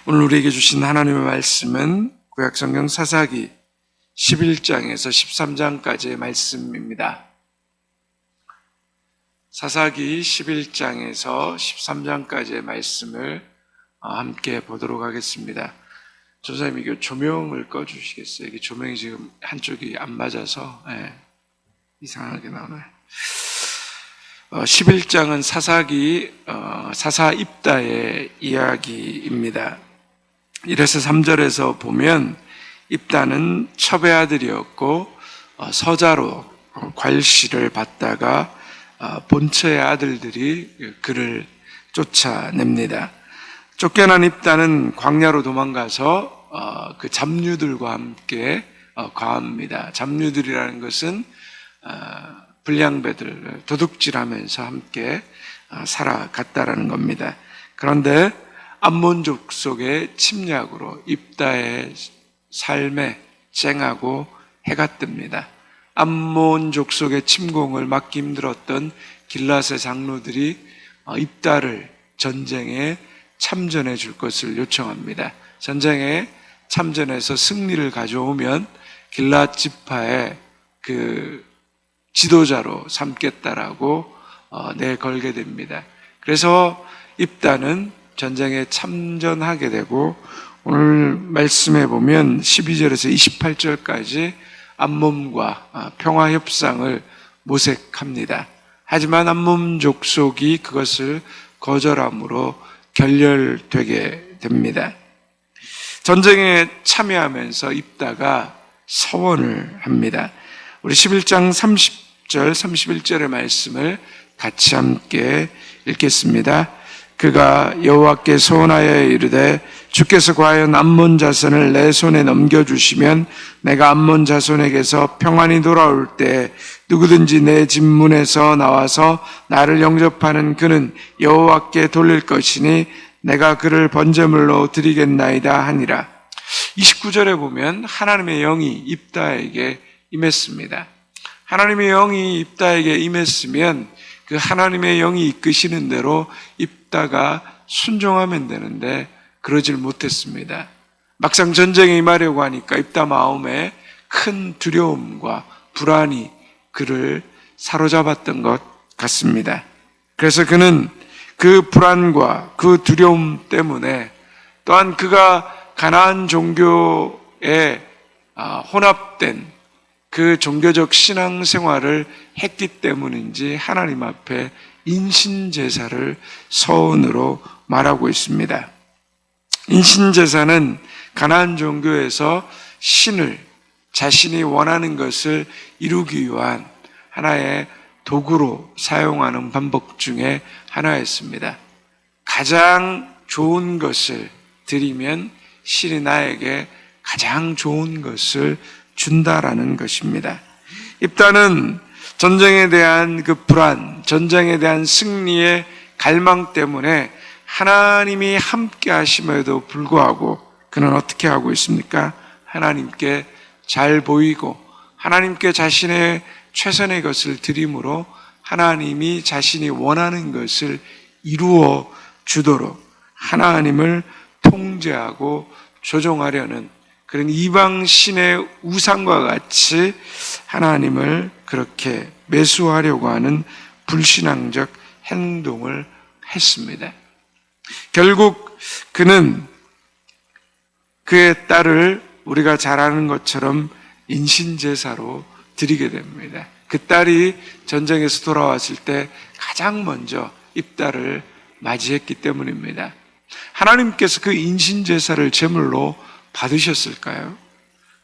오늘 우리에게 주신 하나님의 말씀은 구약성경 사사기 11장에서 13장까지의 말씀입니다. 사사기 11장에서 13장까지의 말씀을 함께 보도록 하겠습니다. 조사님, 이거 조명을 꺼주시겠어요? 이게 조명이 지금 한쪽이 안 맞아서 이상하게 나오네요. 11장은 사사기 사사 입다의 이야기입니다. 1에서 3절에서 보면 입다는 첩의 아들이었고 서자로 괄시를 받다가 본처의 아들들이 그를 쫓아냅니다. 쫓겨난 입다는 광야로 도망가서 그 잡류들과 함께 거합니다. 잡류들이라는 것은 불량배들, 도둑질하면서 함께 살아갔다라는 겁니다. 그런데 암몬족 속의 침략으로 입다의 삶에 쨍하고 해가 뜹니다. 암몬족 속의 침공을 막기 힘들었던 길앗의 장로들이 입다를 전쟁에 참전해 줄 것을 요청합니다. 전쟁에 참전해서 승리를 가져오면 길앗 지파의 그 지도자로 삼겠다라고 내걸게 됩니다. 그래서 입다는 전쟁에 참전하게 되고, 오늘 말씀해 보면 12절에서 28절까지 암몬과 평화 협상을 모색합니다. 하지만 암몬 족속이 그것을 거절함으로 결렬되게 됩니다. 전쟁에 참여하면서 입다가 서원을 합니다. 우리 11장 30절, 31절의 말씀을 같이 함께 읽겠습니다. 그가 여호와께 소원하여 이르되 주께서 과연 암몬 자손을 내 손에 넘겨주시면 내가 암몬 자손에게서 평안히 돌아올 때 누구든지 내 집 문에서 나와서 나를 영접하는 그는 여호와께 돌릴 것이니 내가 그를 번제물로 드리겠나이다 하니라. 29절에 보면 하나님의 영이 입다에게 임했습니다. 하나님의 영이 입다에게 임했으면 그 하나님의 영이 이끄시는 대로 입다가 순종하면 되는데 그러질 못했습니다. 막상 전쟁에 임하려고 하니까 입다 마음에 큰 두려움과 불안이 그를 사로잡았던 것 같습니다. 그래서 그는 그 불안과 그 두려움 때문에, 또한 그가 가나안 종교에 혼합된 그 종교적 신앙생활을 했기 때문인지 하나님 앞에 인신제사를 서원으로 말하고 있습니다. 인신제사는 가나안 종교에서 신을 자신이 원하는 것을 이루기 위한 하나의 도구로 사용하는 방법 중에 하나였습니다. 가장 좋은 것을 드리면 신이 나에게 가장 좋은 것을 준다라는 것입니다. 입다는 전쟁에 대한 그 불안, 전쟁에 대한 승리의 갈망 때문에 하나님이 함께 하심에도 불구하고 그는 어떻게 하고 있습니까? 하나님께 잘 보이고 하나님께 자신의 최선의 것을 드림으로 하나님이 자신이 원하는 것을 이루어 주도록 하나님을 통제하고 조종하려는 그런 이방 신의 우상과 같이 하나님을 그렇게 매수하려고 하는 불신앙적 행동을 했습니다. 결국 그는 그의 딸을 우리가 잘 아는 것처럼 인신제사로 드리게 됩니다. 그 딸이 전쟁에서 돌아왔을 때 가장 먼저 입다를 맞이했기 때문입니다. 하나님께서 그 인신제사를 제물로 받으셨을까요?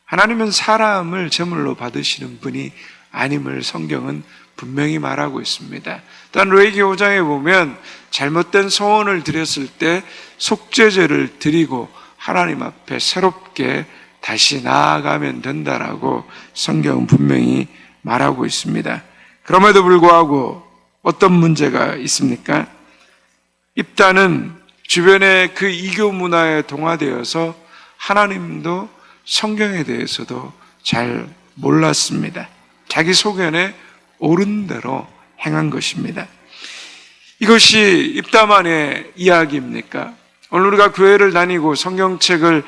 하나님은 사람을 제물로 받으시는 분이 아님을 성경은 분명히 말하고 있습니다. 또한 레위기 5장에 보면 잘못된 소원을 드렸을 때 속죄제를 드리고 하나님 앞에 새롭게 다시 나아가면 된다라고 성경은 분명히 말하고 있습니다. 그럼에도 불구하고 어떤 문제가 있습니까? 입다는 주변의 그 이교 문화에 동화되어서 하나님도 성경에 대해서도 잘 몰랐습니다. 자기 소견에 옳은 대로 행한 것입니다. 이것이 입다만의 이야기입니까? 오늘 우리가 교회를 다니고 성경책을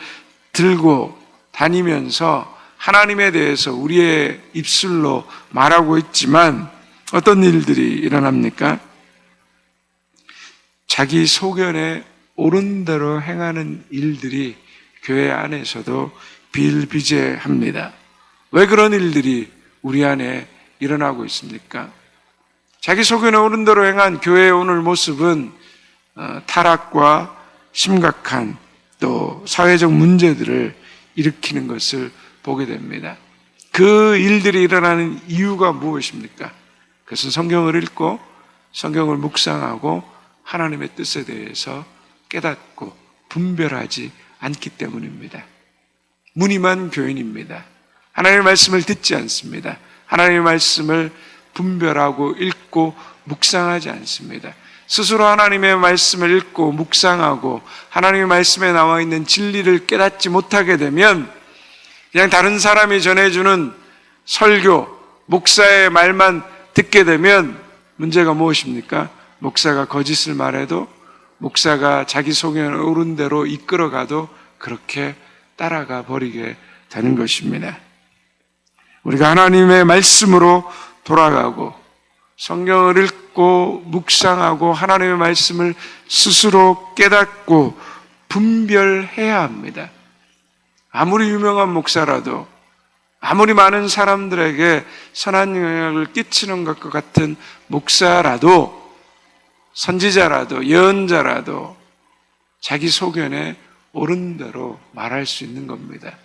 들고 다니면서 하나님에 대해서 우리의 입술로 말하고 있지만 어떤 일들이 일어납니까? 자기 소견에 옳은 대로 행하는 일들이 교회 안에서도 비일비재합니다. 왜 그런 일들이 우리 안에 일어나고 있습니까? 자기 소견에 옳은 대로 행한 교회의 오늘 모습은 타락과 심각한 또 사회적 문제들을 일으키는 것을 보게 됩니다. 그 일들이 일어나는 이유가 무엇입니까? 그것은 성경을 읽고 성경을 묵상하고 하나님의 뜻에 대해서 깨닫고 분별하지 않기 때문입니다. 무늬만 교인입니다. 하나님의 말씀을 듣지 않습니다. 하나님의 말씀을 분별하고 읽고 묵상하지 않습니다. 스스로 하나님의 말씀을 읽고 묵상하고 하나님의 말씀에 나와 있는 진리를 깨닫지 못하게 되면 그냥 다른 사람이 전해주는 설교, 목사의 말만 듣게 되면 문제가 무엇입니까? 목사가 거짓을 말해도 목사가 자기 소견에 옳은 대로 이끌어가도 그렇게 따라가 버리게 되는 것입니다. 우리가 하나님의 말씀으로 돌아가고 성경을 읽고 묵상하고 하나님의 말씀을 스스로 깨닫고 분별해야 합니다. 아무리 유명한 목사라도 아무리 많은 사람들에게 선한 영향을 끼치는 것과 같은 목사라도 선지자라도 예언자라도 자기 소견에 옳은 대로 말할 수 있는 겁니다.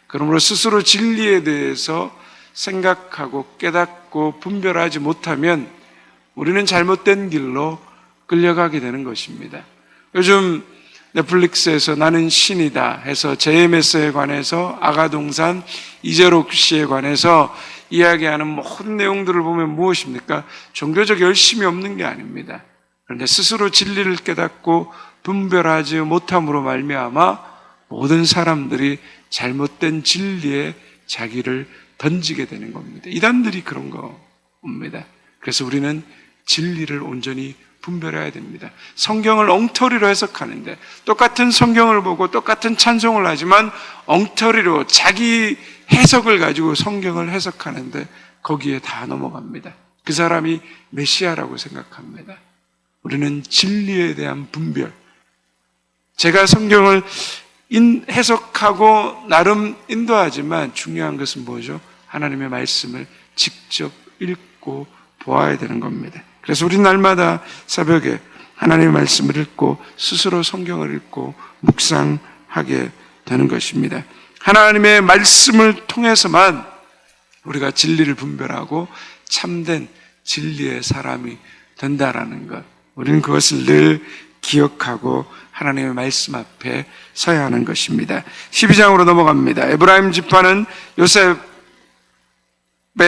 그러므로 스스로 진리에 대해서 생각하고 깨닫고 분별하지 못하면 우리는 잘못된 길로 끌려가게 되는 것입니다. 요즘 넷플릭스에서 나는 신이다 해서 JMS에 관해서 아가동산 이재록 씨에 관해서 이야기하는 모든 내용들을 보면 무엇입니까? 종교적 열심이 없는 게 아닙니다. 그런데 스스로 진리를 깨닫고 분별하지 못함으로 말미암아 모든 사람들이 잘못된 진리에 자기를 던지게 되는 겁니다. 이단들이 그런 겁니다. 그래서 우리는 진리를 온전히 분별해야 됩니다. 성경을 엉터리로 해석하는데 똑같은 성경을 보고 똑같은 찬송을 하지만 엉터리로 자기 해석을 가지고 성경을 해석하는데 거기에 다 넘어갑니다. 그 사람이 메시아라고 생각합니다. 우리는 진리에 대한 분별. 제가 성경을 해석하고 나름 인도하지만 중요한 것은 뭐죠? 하나님의 말씀을 직접 읽고 보아야 되는 겁니다. 그래서 우리 날마다 새벽에 하나님의 말씀을 읽고 스스로 성경을 읽고 묵상하게 되는 것입니다. 하나님의 말씀을 통해서만 우리가 진리를 분별하고 참된 진리의 사람이 된다라는 것. 우리는 그것을 늘 기억하고 하나님의 말씀 앞에 서야 하는 것입니다. 12장으로 넘어갑니다. 에브라임 지파는 요셉의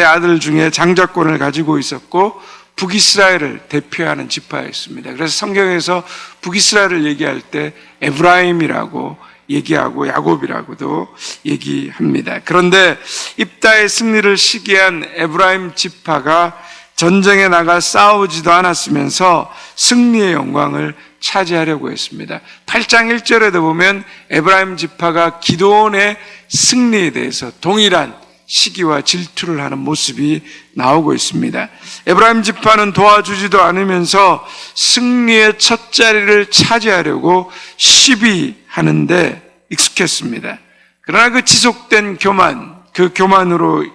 아들 중에 장자권을 가지고 있었고 북이스라엘을 대표하는 지파였습니다. 그래서 성경에서 북이스라엘을 얘기할 때 에브라임이라고 얘기하고 야곱이라고도 얘기합니다. 그런데 입다의 승리를 시기한 에브라임 지파가 전쟁에 나가 싸우지도 않았으면서 승리의 영광을 차지하려고 했습니다. 8장 1절에도 보면 에브라임 지파가 기드온의 승리에 대해서 동일한 시기와 질투를 하는 모습이 나오고 있습니다. 에브라임 지파는 도와주지도 않으면서 승리의 첫 자리를 차지하려고 시비하는데 익숙했습니다. 그러나 그 지속된 교만, 그 교만으로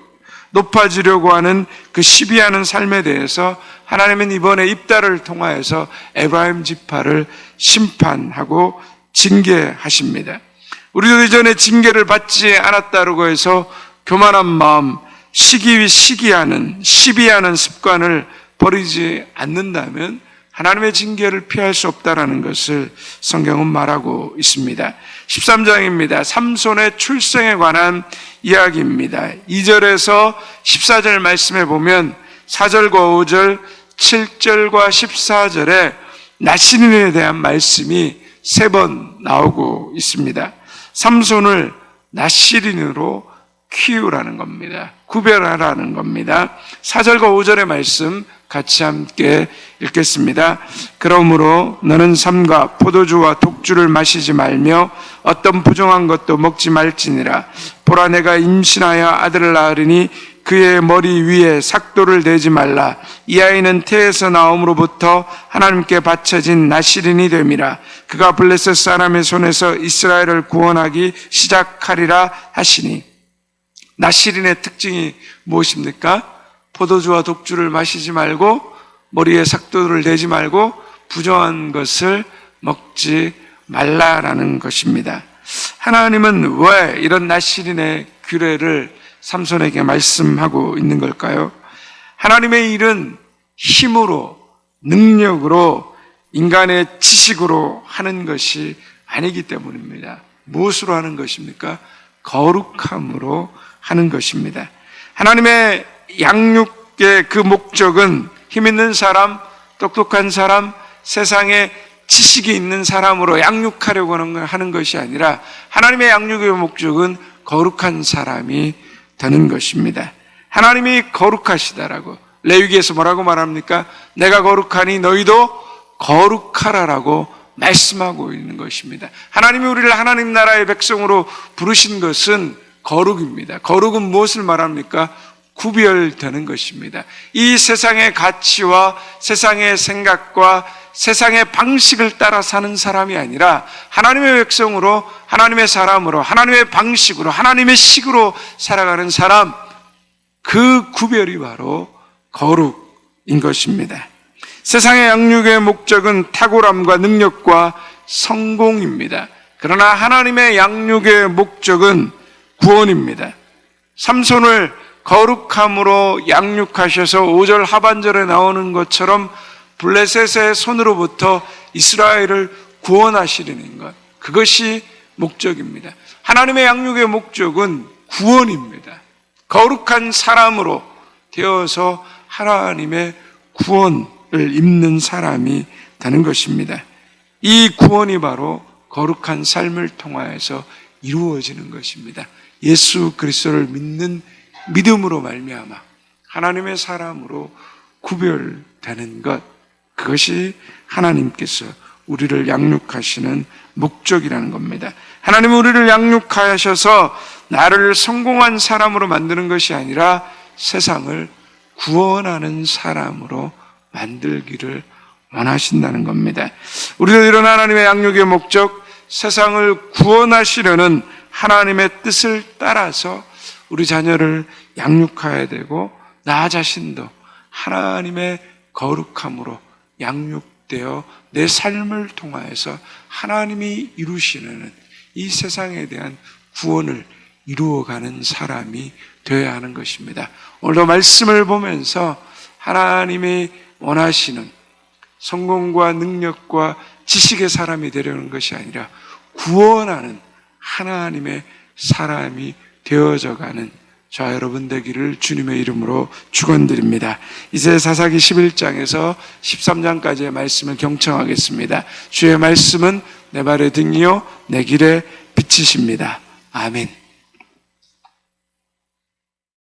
높아지려고 하는 그 시비하는 삶에 대해서 하나님은 이번에 입다를 통하여서 에브라임 지파를 심판하고 징계하십니다. 우리도 이전에 징계를 받지 않았다고 해서 교만한 마음, 시비하는 습관을 버리지 않는다면 하나님의 징계를 피할 수 없다는 것을 성경은 말하고 있습니다. 13장입니다. 삼손의 출생에 관한 이야기입니다. 2절에서 14절 말씀에 보면 4절과 5절, 7절과 14절에 나신인에 대한 말씀이 3번 나오고 있습니다. 삼손을 나시린으로 키우라는 겁니다. 구별하라는 겁니다. 4절과 5절의 말씀 같이 함께 읽겠습니다. 그러므로 너는 삼가 포도주와 독주를 마시지 말며 어떤 부정한 것도 먹지 말지니라. 보라, 내가 임신하여 아들을 낳으리니 그의 머리 위에 삭도를 대지 말라. 이 아이는 태에서 나옴으로부터 하나님께 바쳐진 나시린이 됨이라. 그가 블레셋 사람의 손에서 이스라엘을 구원하기 시작하리라 하시니. 나시린의 특징이 무엇입니까? 포도주와 독주를 마시지 말고 머리에 삭도를 대지 말고 부정한 것을 먹지 말라라는 것입니다. 하나님은 왜 이런 나시린의 규례를 삼손에게 말씀하고 있는 걸까요? 하나님의 일은 힘으로, 능력으로, 인간의 지식으로 하는 것이 아니기 때문입니다. 무엇으로 하는 것입니까? 거룩함으로 하는 것입니다. 하나님의 양육의 그 목적은 힘 있는 사람, 똑똑한 사람, 세상에 지식이 있는 사람으로 양육하려고 하는 것이 아니라 하나님의 양육의 목적은 거룩한 사람이 되는 것입니다. 하나님이 거룩하시다라고 레위기에서 뭐라고 말합니까? 내가 거룩하니 너희도 거룩하라라고 말씀하고 있는 것입니다. 하나님이 우리를 하나님 나라의 백성으로 부르신 것은 거룩입니다. 거룩은 무엇을 말합니까? 구별되는 것입니다. 이 세상의 가치와 세상의 생각과 세상의 방식을 따라 사는 사람이 아니라 하나님의 백성으로, 하나님의 사람으로, 하나님의 방식으로, 하나님의 식으로 살아가는 사람, 그 구별이 바로 거룩인 것입니다. 세상의 양육의 목적은 탁월함과 능력과 성공입니다. 그러나 하나님의 양육의 목적은 구원입니다. 삼손을 거룩함으로 양육하셔서 5절 하반절에 나오는 것처럼 블레셋의 손으로부터 이스라엘을 구원하시려는 것, 그것이 목적입니다. 하나님의 양육의 목적은 구원입니다. 거룩한 사람으로 되어서 하나님의 구원을 입는 사람이 되는 것입니다. 이 구원이 바로 거룩한 삶을 통하여서 이루어지는 것입니다. 예수 그리스도를 믿는 믿음으로 말미암아 하나님의 사람으로 구별되는 것, 그것이 하나님께서 우리를 양육하시는 목적이라는 겁니다. 하나님은 우리를 양육하셔서 나를 성공한 사람으로 만드는 것이 아니라 세상을 구원하는 사람으로 만들기를 원하신다는 겁니다. 우리도 이런 하나님의 양육의 목적, 세상을 구원하시려는 하나님의 뜻을 따라서 우리 자녀를 양육해야 되고 나 자신도 하나님의 거룩함으로 양육되어 내 삶을 통하여서 하나님이 이루시는 이 세상에 대한 구원을 이루어가는 사람이 되어야 하는 것입니다. 오늘도 말씀을 보면서 하나님이 원하시는 성공과 능력과 지식의 사람이 되려는 것이 아니라 구원하는 하나님의 사람이 되어져가는 저와 여러분 되기를 주님의 이름으로 축원드립니다. 이제 사사기 11장에서 13장까지의 말씀을 경청하겠습니다. 주의 말씀은 내 발의 등이요 내 길의 빛이십니다. 아멘.